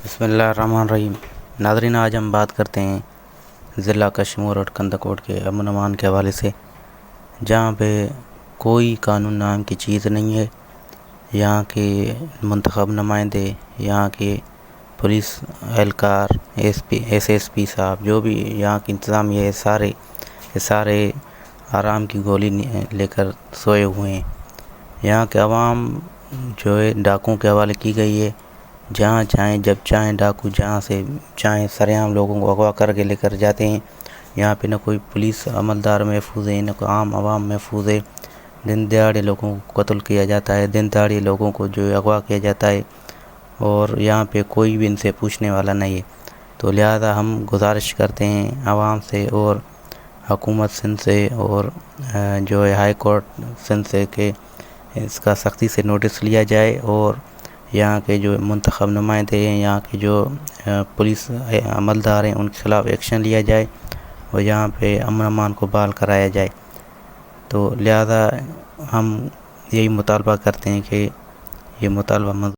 بسم اللہ الرحمن الرحیم۔ ناظرین، آج ہم بات کرتے ہیں ضلع کشمور اور کندکوٹ کے امن و امان کے حوالے سے، جہاں پہ کوئی قانون نام کی چیز نہیں ہے۔ یہاں کے منتخب نمائندے، یہاں کے پولیس اہلکار، ایس پی صاحب، جو بھی یہاں کی انتظامیہ ہے، سارے آرام کی گولی لے کر سوئے ہوئے ہیں۔ یہاں کے عوام جو ہے ڈاکوؤں کے حوالے کی گئی ہے۔ جہاں چاہیں جب چاہیں ڈاکو جہاں سے چاہیں سرعام لوگوں کو اغوا کر کے لے کر جاتے ہیں۔ یہاں پہ نہ کوئی پولیس عملدار محفوظ ہے، نہ کوئی عام عوام محفوظ ہے۔ دن دہاڑے لوگوں کو قتل کیا جاتا ہے، دن دہاڑے لوگوں کو جو ہے اغوا کیا جاتا ہے، اور یہاں پہ کوئی بھی ان سے پوچھنے والا نہیں ہے۔ تو لہذا ہم گزارش کرتے ہیں عوام سے اور حکومت سندھ سے، اور جو ہے ہائی کورٹ سندھ سے، کہ اس کا سختی سے نوٹس لیا جائے، اور یہاں کے جو منتخب نمائندے ہیں، یہاں کے جو پولیس عملدار ہیں، ان کے خلاف ایکشن لیا جائے اور یہاں پہ امن امان کو بحال کرایا جائے۔ تو لہذا ہم یہی مطالبہ کرتے ہیں کہ یہ مطالبہ